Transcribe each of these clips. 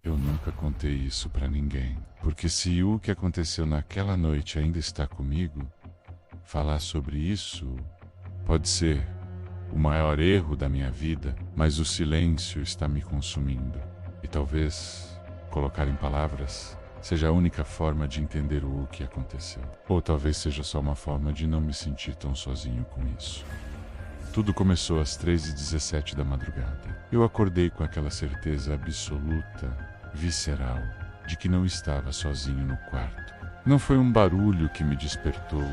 Eu nunca contei isso pra ninguém, porque se o que aconteceu naquela noite ainda está comigo, falar sobre isso pode ser o maior erro da minha vida, mas o silêncio está me consumindo. E talvez colocar em palavras seja a única forma de entender o que aconteceu. Ou talvez seja só uma forma de não me sentir tão sozinho com isso. Tudo começou às 3h17 da madrugada. Eu acordei com aquela certeza absoluta, visceral, de que não estava sozinho no quarto. Não foi um barulho que me despertou,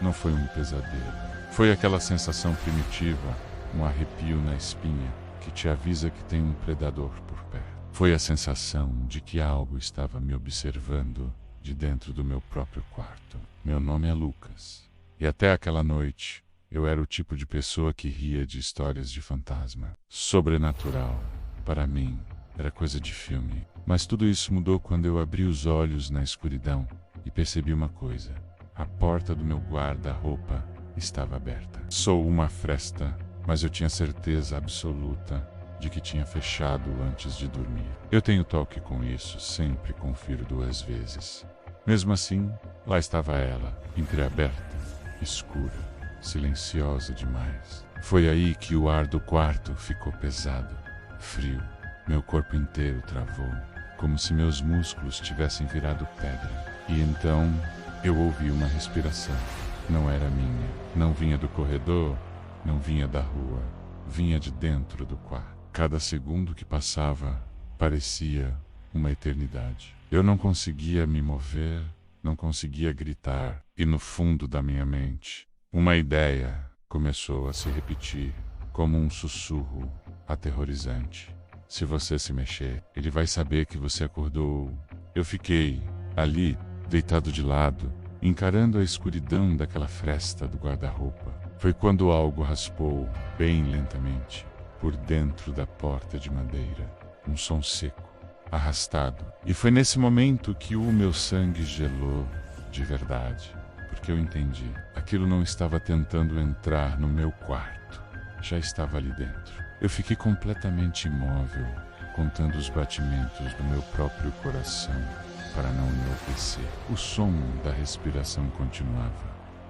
não foi um pesadelo. Foi aquela sensação primitiva, um arrepio na espinha, que te avisa que tem um predador por perto. Foi a sensação de que algo estava me observando de dentro do meu próprio quarto. Meu nome é Lucas, e até aquela noite eu era o tipo de pessoa que ria de histórias de fantasma. Sobrenatural, para mim, era coisa de filme. Mas tudo isso mudou quando eu abri os olhos na escuridão e percebi uma coisa. A porta do meu guarda-roupa estava aberta. Sou uma fresta, mas eu tinha certeza absoluta de que tinha fechado antes de dormir. Eu tenho toque com isso, sempre confiro 2 vezes. Mesmo assim, lá estava ela, entreaberta, escura, silenciosa demais. Foi aí que o ar do quarto ficou pesado, frio. Meu corpo inteiro travou, como se meus músculos tivessem virado pedra. E então eu ouvi uma respiração. Não era minha. Não vinha do corredor, não vinha da rua. Vinha de dentro do quarto. Cada segundo que passava parecia uma eternidade. Eu não conseguia me mover, não conseguia gritar. E no fundo da minha mente, uma ideia começou a se repetir como um sussurro aterrorizante. Se você se mexer, ele vai saber que você acordou. Eu fiquei ali, deitado de lado, encarando a escuridão daquela fresta do guarda-roupa. Foi quando algo raspou, bem lentamente, por dentro da porta de madeira. Um som seco, arrastado. E foi nesse momento que o meu sangue gelou de verdade. Porque eu entendi. Aquilo não estava tentando entrar no meu quarto. Já estava ali dentro. Eu fiquei completamente imóvel, contando os batimentos do meu próprio coração para não enlouquecer. O som da respiração continuava,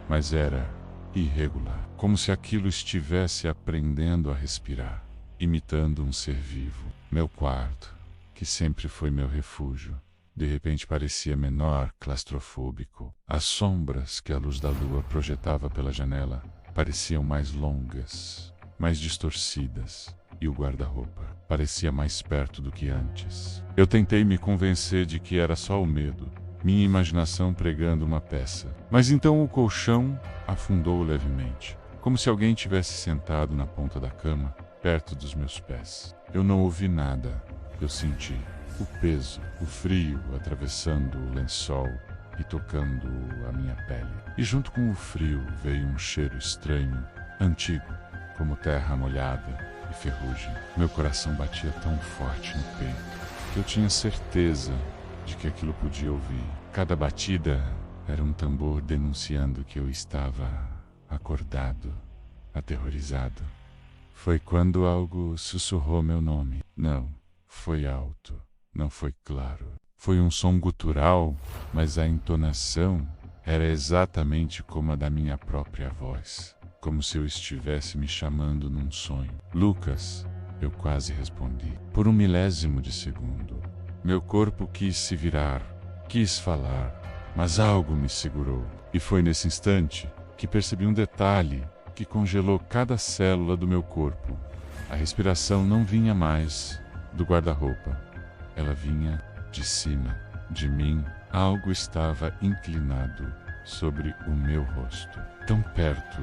mas era irregular, como se aquilo estivesse aprendendo a respirar, imitando um ser vivo. Meu quarto, que sempre foi meu refúgio, de repente parecia menor, claustrofóbico. As sombras que a luz da lua projetava pela janela pareciam mais longas, mais distorcidas, e o guarda-roupa parecia mais perto do que antes. Eu tentei me convencer de que era só o medo, minha imaginação pregando uma peça. Mas então o colchão afundou levemente, como se alguém tivesse sentado na ponta da cama, perto dos meus pés. Eu não ouvi nada, eu senti o peso, o frio atravessando o lençol e tocando a minha pele. E junto com o frio veio um cheiro estranho, antigo, como terra molhada e ferrugem. Meu coração batia tão forte no peito que eu tinha certeza de que aquilo podia ouvir. Cada batida era um tambor denunciando que eu estava acordado, aterrorizado. Foi quando algo sussurrou meu nome. Não, foi alto, não foi claro. Foi um som gutural, mas a entonação era exatamente como a da minha própria voz. Como se eu estivesse me chamando num sonho. Lucas, eu quase respondi. Por 1 milésimo de segundo. Meu corpo quis se virar, quis falar, mas algo me segurou. E foi nesse instante que percebi um detalhe que congelou cada célula do meu corpo. A respiração não vinha mais do guarda-roupa. Ela vinha de cima, de mim. Algo estava inclinado sobre o meu rosto. Tão perto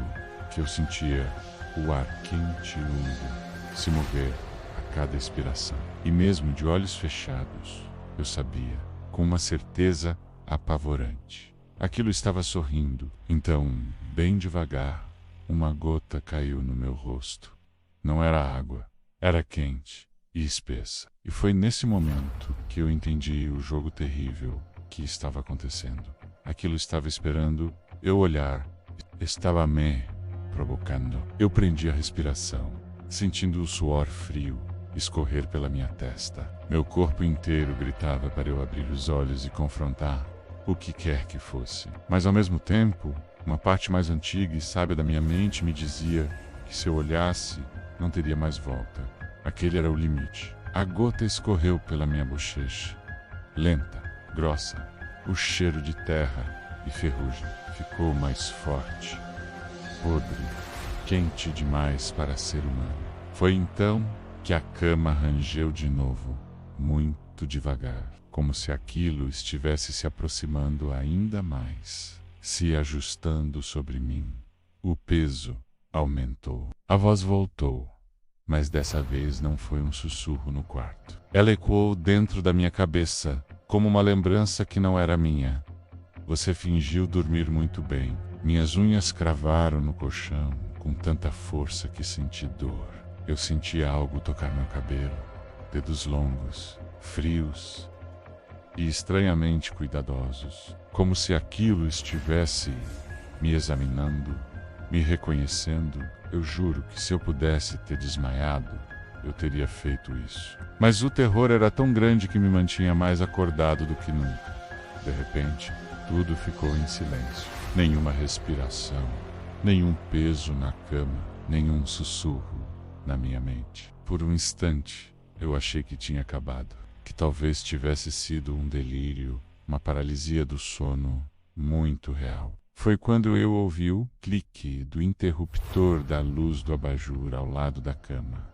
que eu sentia o ar quente e úmido se mover a cada expiração. E mesmo de olhos fechados, eu sabia, com uma certeza apavorante. Aquilo estava sorrindo. Então, bem devagar, uma gota caiu no meu rosto. Não era água, era quente e espessa. E foi nesse momento que eu entendi o jogo terrível que estava acontecendo. Aquilo estava esperando eu olhar, estava me provocando. Eu prendi a respiração, sentindo o suor frio escorrer pela minha testa. Meu corpo inteiro gritava para eu abrir os olhos e confrontar o que quer que fosse. Mas ao mesmo tempo, uma parte mais antiga e sábia da minha mente me dizia que se eu olhasse, não teria mais volta. Aquele era o limite. A gota escorreu pela minha bochecha. Lenta, grossa, o cheiro de terra e ferrugem ficou mais forte, podre, quente demais para ser humano. Foi então que a cama rangeu de novo, muito devagar, como se aquilo estivesse se aproximando ainda mais, se ajustando sobre mim. O peso aumentou. A voz voltou, mas dessa vez não foi um sussurro no quarto. Ela ecoou dentro da minha cabeça, como uma lembrança que não era minha. Você fingiu dormir muito bem. Minhas unhas cravaram no colchão com tanta força que senti dor. Eu senti algo tocar meu cabelo, dedos longos, frios e estranhamente cuidadosos, como se aquilo estivesse me examinando, me reconhecendo. Eu juro que se eu pudesse ter desmaiado, eu teria feito isso. Mas o terror era tão grande que me mantinha mais acordado do que nunca. De repente, tudo ficou em silêncio. Nenhuma respiração, nenhum peso na cama, nenhum sussurro na minha mente. Por um instante, eu achei que tinha acabado, que talvez tivesse sido um delírio, uma paralisia do sono muito real. Foi quando eu ouvi o clique do interruptor da luz do abajur ao lado da cama.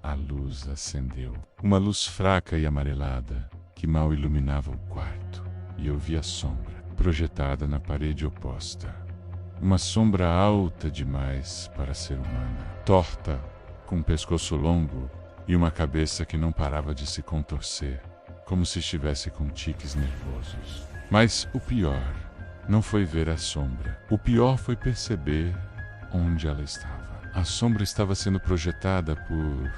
A luz acendeu. Uma luz fraca e amarelada que mal iluminava o quarto. E eu vi a sombra projetada na parede oposta. Uma sombra alta demais para ser humana. Torta, com um pescoço longo e uma cabeça que não parava de se contorcer, como se estivesse com tiques nervosos. Mas o pior não foi ver a sombra. O pior foi perceber onde ela estava. A sombra estava sendo projetada por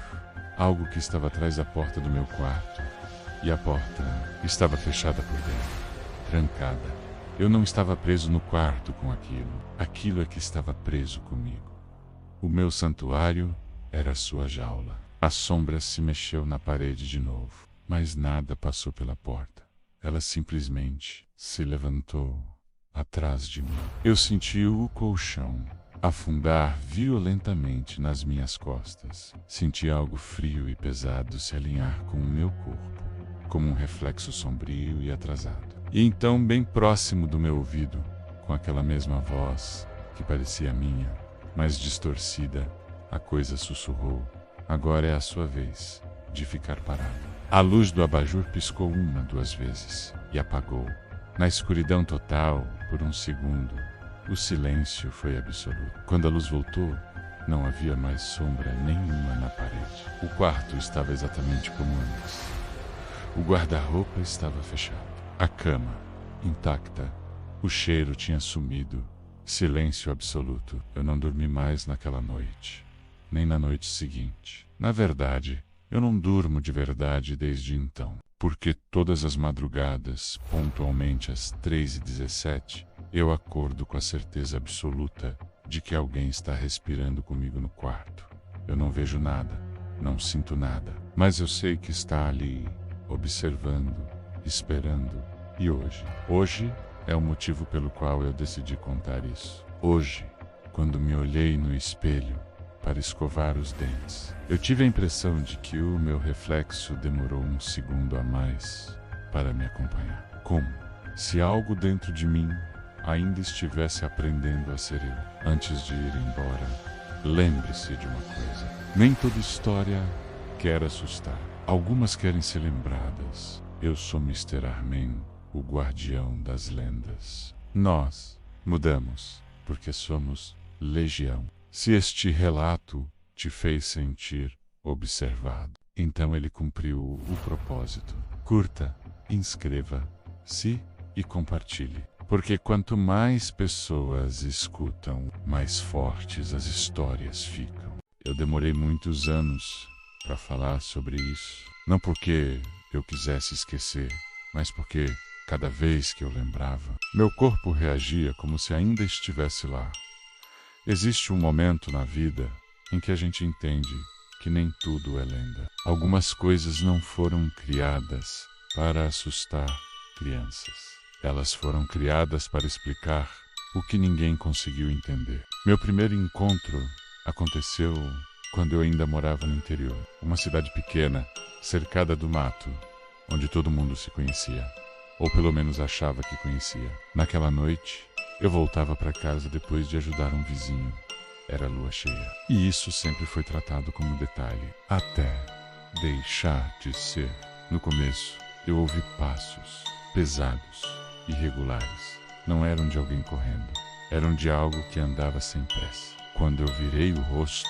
algo que estava atrás da porta do meu quarto. E a porta estava fechada por dentro, trancada. Eu não estava preso no quarto com aquilo. Aquilo é que estava preso comigo. O meu santuário era sua jaula. A sombra se mexeu na parede de novo, mas nada passou pela porta. Ela simplesmente se levantou atrás de mim. Eu senti o colchão afundar violentamente nas minhas costas. Senti algo frio e pesado se alinhar com o meu corpo, como um reflexo sombrio e atrasado. E então, bem próximo do meu ouvido, com aquela mesma voz que parecia minha, mas distorcida, a coisa sussurrou: agora é a sua vez de ficar parado. A luz do abajur piscou 1, 2 vezes e apagou. Na escuridão total, por um segundo, o silêncio foi absoluto. Quando a luz voltou, não havia mais sombra nenhuma na parede. O quarto estava exatamente como antes. O guarda-roupa estava fechado. A cama, intacta. O cheiro tinha sumido. Silêncio absoluto. Eu não dormi mais naquela noite, nem na noite seguinte. Na verdade, eu não durmo de verdade desde então, porque todas as madrugadas, pontualmente às 3h17, eu acordo com a certeza absoluta de que alguém está respirando comigo no quarto. Eu não vejo nada, não sinto nada, mas eu sei que está ali, observando, esperando. E hoje é o motivo pelo qual eu decidi contar isso. Hoje, quando me olhei no espelho para escovar os dentes, eu tive a impressão de que o meu reflexo demorou 1 segundo a mais para me acompanhar. Como se algo dentro de mim ainda estivesse aprendendo a ser eu. Antes de ir embora, lembre-se de uma coisa: nem toda história quer assustar. Algumas querem ser lembradas. Eu sou Mr. Armen, o guardião das lendas. Nós mudamos porque somos legião. Se este relato te fez sentir observado, então ele cumpriu o propósito. Curta, inscreva-se e compartilhe. Porque quanto mais pessoas escutam, mais fortes as histórias ficam. Eu demorei muitos anos para falar sobre isso. Não porque eu quisesse esquecer, mas porque cada vez que eu lembrava, meu corpo reagia como se ainda estivesse lá. Existe um momento na vida em que a gente entende que nem tudo é lenda. Algumas coisas não foram criadas para assustar crianças. Elas foram criadas para explicar o que ninguém conseguiu entender. Meu primeiro encontro aconteceu quando eu ainda morava no interior. Uma cidade pequena, cercada do mato, onde todo mundo se conhecia. Ou pelo menos achava que conhecia. Naquela noite, eu voltava para casa depois de ajudar um vizinho. Era lua cheia. E isso sempre foi tratado como detalhe, até deixar de ser. No começo, eu ouvi passos pesados, irregulares. Não eram de alguém correndo. Eram de algo que andava sem pressa. Quando eu virei o rosto,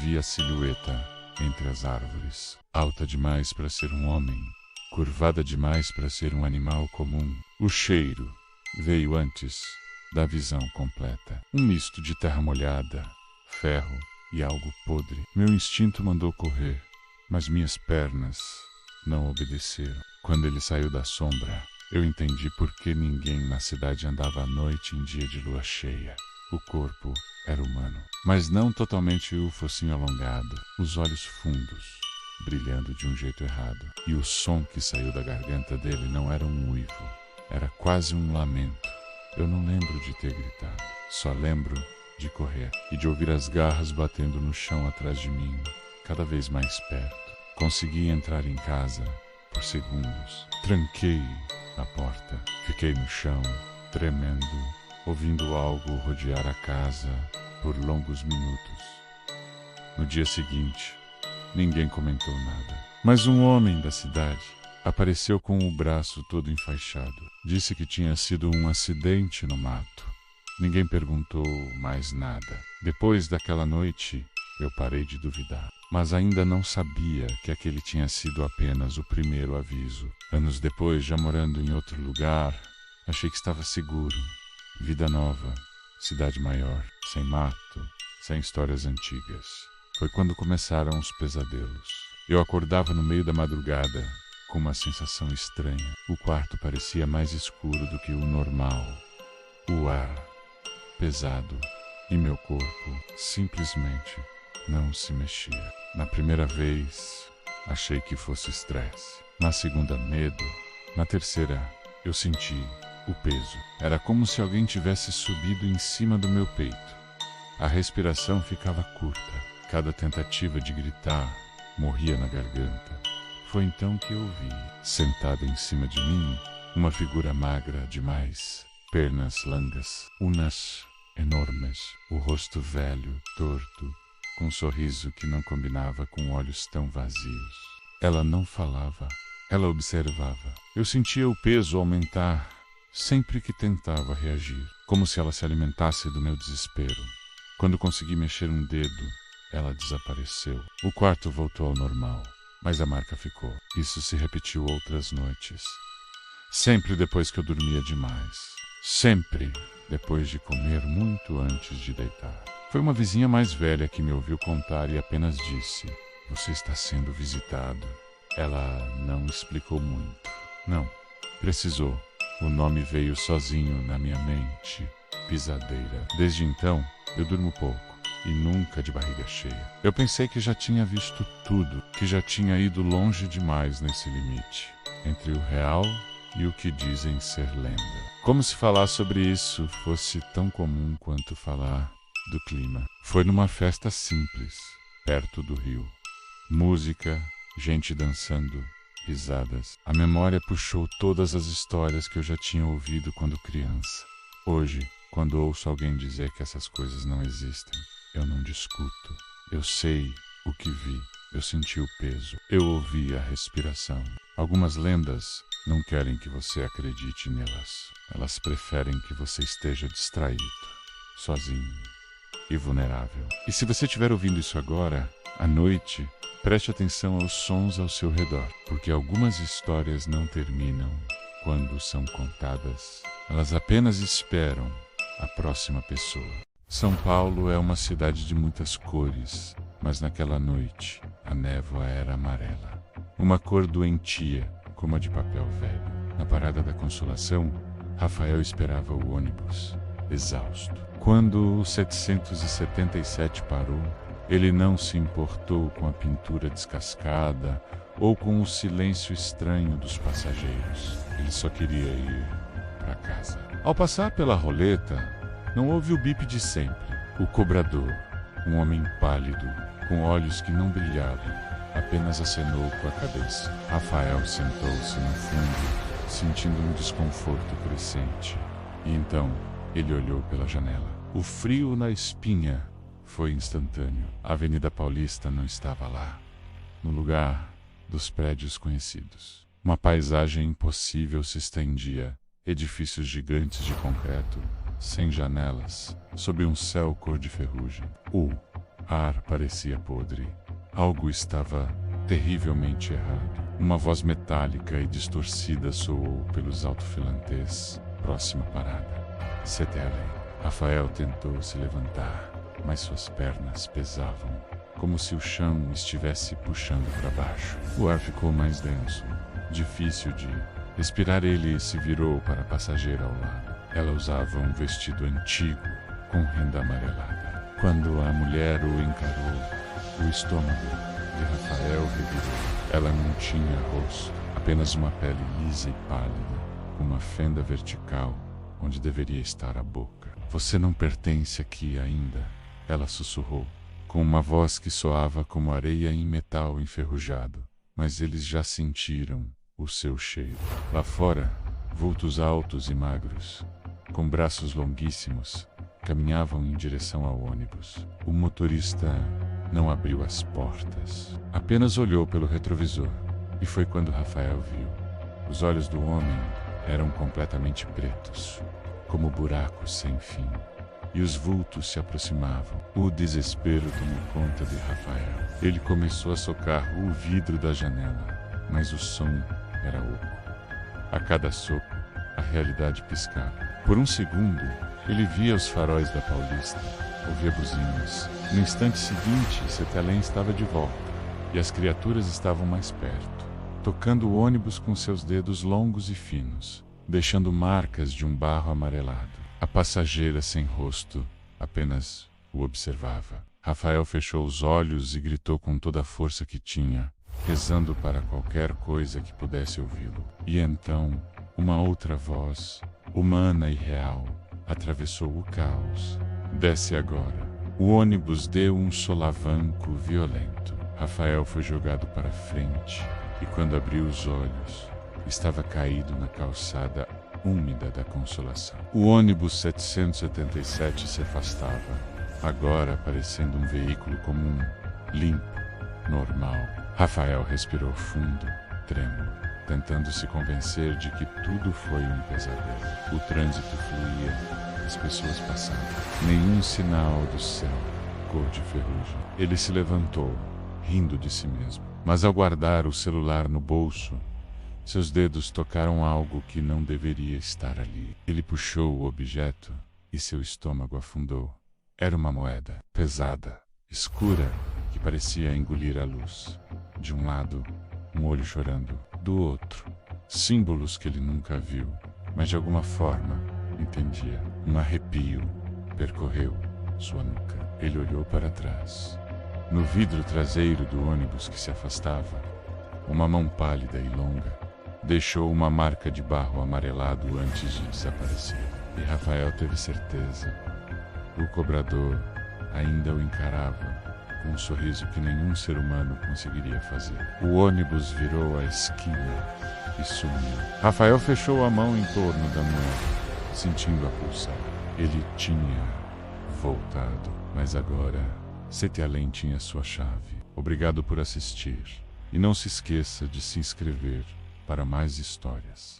vi a silhueta entre as árvores. Alta demais para ser um homem, curvada demais para ser um animal comum. O cheiro veio antes da visão completa. Um misto de terra molhada, ferro e algo podre. Meu instinto mandou correr, mas minhas pernas não obedeceram. Quando ele saiu da sombra, eu entendi por que ninguém na cidade andava à noite em dia de lua cheia. O corpo era humano, mas não totalmente o focinho alongado, os olhos fundos, brilhando de um jeito errado. E o som que saiu da garganta dele não era um uivo, era quase um lamento. Eu não lembro de ter gritado, só lembro de correr e de ouvir as garras batendo no chão atrás de mim, cada vez mais perto. Consegui entrar em casa por segundos. Tranquei a porta, fiquei no chão, tremendo, ouvindo algo rodear a casa por longos minutos. No dia seguinte, ninguém comentou nada, mas um homem da cidade apareceu com o braço todo enfaixado. Disse que tinha sido um acidente no mato. Ninguém perguntou mais nada. Depois daquela noite, eu parei de duvidar. Mas ainda não sabia que aquele tinha sido apenas o primeiro aviso. Anos depois, já morando em outro lugar, achei que estava seguro. Vida nova, cidade maior, sem mato, sem histórias antigas. Foi quando começaram os pesadelos. Eu acordava no meio da madrugada, com uma sensação estranha. O quarto parecia mais escuro do que o normal. O ar pesado e meu corpo simplesmente não se mexia. Na primeira vez, achei que fosse estresse. Na segunda, medo. Na terceira, eu senti o peso. Era como se alguém tivesse subido em cima do meu peito. A respiração ficava curta. Cada tentativa de gritar morria na garganta. Foi então que eu vi, sentada em cima de mim, uma figura magra demais, pernas longas, unas enormes, o rosto velho, torto, com um sorriso que não combinava com olhos tão vazios. Ela não falava, ela observava. Eu sentia o peso aumentar sempre que tentava reagir, como se ela se alimentasse do meu desespero. Quando consegui mexer um dedo, ela desapareceu. O quarto voltou ao normal. Mas a marca ficou. Isso se repetiu outras noites. Sempre depois que eu dormia demais. Sempre depois de comer muito antes de deitar. Foi uma vizinha mais velha que me ouviu contar e apenas disse: "Você está sendo visitado." Ela não explicou muito. Não, precisou. O nome veio sozinho na minha mente. Pisadeira. Desde então, eu durmo pouco. E nunca de barriga cheia. Eu pensei que já tinha visto tudo, que já tinha ido longe demais nesse limite, entre o real e o que dizem ser lenda. Como se falar sobre isso fosse tão comum quanto falar do clima. Foi numa festa simples, perto do rio. Música, gente dançando, risadas. A memória puxou todas as histórias que eu já tinha ouvido quando criança. Hoje, quando ouço alguém dizer que essas coisas não existem, eu não discuto. Eu sei o que vi. Eu senti o peso. Eu ouvi a respiração. Algumas lendas não querem que você acredite nelas. Elas preferem que você esteja distraído, sozinho e vulnerável. E se você estiver ouvindo isso agora, à noite, preste atenção aos sons ao seu redor, porque algumas histórias não terminam quando são contadas. Elas apenas esperam a próxima pessoa. São Paulo é uma cidade de muitas cores, mas naquela noite a névoa era amarela. Uma cor doentia, como a de papel velho. Na parada da Consolação, Rafael esperava o ônibus, exausto. Quando o 777 parou, Ele não se importou com a pintura descascada ou com o silêncio estranho dos passageiros. Ele só queria ir para casa. Ao passar pela roleta, não houve o bip de sempre. O cobrador, um homem pálido, com olhos que não brilhavam, apenas acenou com a cabeça. Rafael sentou-se no fundo, sentindo um desconforto crescente. E então, ele olhou pela janela. O frio na espinha foi instantâneo. A Avenida Paulista não estava lá, no lugar dos prédios conhecidos. Uma paisagem impossível se estendia, edifícios gigantes de concreto, sem janelas, sob um céu cor de ferrugem. O ar parecia podre. Algo estava terrivelmente errado. Uma voz metálica e distorcida soou pelos alto-filantes. Próxima parada. Cetelen. Rafael tentou se levantar, mas suas pernas pesavam, como se o chão estivesse puxando para baixo. O ar ficou mais denso, difícil de respirar. Ele se virou para a passageira ao lado. Ela usava um vestido antigo, com renda amarelada. Quando a mulher o encarou, o estômago de Rafael revirou. Ela não tinha rosto, apenas uma pele lisa e pálida, com uma fenda vertical onde deveria estar a boca. Você não pertence aqui ainda, ela sussurrou, com uma voz que soava como areia em metal enferrujado. Mas eles já sentiram o seu cheiro. Lá fora, vultos altos e magros, com braços longuíssimos, caminhavam em direção ao ônibus. O motorista não abriu as portas, apenas olhou pelo retrovisor. E foi quando Rafael viu. Os olhos do homem eram completamente pretos, como buracos sem fim. E os vultos se aproximavam. O desespero tomou conta de Rafael. Ele começou a socar o vidro da janela, mas o som era oco. A cada soco, a realidade piscava. Por um segundo, ele via os faróis da Paulista, ouvia buzinas. No instante seguinte, Cetelen estava de volta, e as criaturas estavam mais perto, tocando o ônibus com seus dedos longos e finos, deixando marcas de um barro amarelado. A passageira sem rosto apenas o observava. Rafael fechou os olhos e gritou com toda a força que tinha, rezando para qualquer coisa que pudesse ouvi-lo. E então, uma outra voz, humana e real, atravessou o caos. Desce agora. O ônibus deu um solavanco violento. Rafael foi jogado para frente e, quando abriu os olhos, estava caído na calçada úmida da Consolação. O ônibus 777 se afastava, agora parecendo um veículo comum, limpo, normal. Rafael respirou fundo, trêmulo, tentando se convencer de que tudo foi um pesadelo. O trânsito fluía, as pessoas passavam. Nenhum sinal do céu, cor de ferrugem. Ele se levantou, rindo de si mesmo. Mas ao guardar o celular no bolso, seus dedos tocaram algo que não deveria estar ali. Ele puxou o objeto e seu estômago afundou. Era uma moeda, pesada, escura, que parecia engolir a luz. De um lado, um olho chorando. Do outro, símbolos que ele nunca viu, mas de alguma forma entendia. Um arrepio percorreu sua nuca. Ele olhou para trás. No vidro traseiro do ônibus que se afastava, uma mão pálida e longa deixou uma marca de barro amarelado antes de desaparecer. E Rafael teve certeza. O cobrador ainda o encarava com um sorriso que nenhum ser humano conseguiria fazer. O ônibus virou a esquina e sumiu. Rafael fechou a mão em torno da moeda, sentindo a pulsar. Ele tinha voltado, mas agora Cetelen tinha sua chave. Obrigado por assistir. E não se esqueça de se inscrever para mais histórias.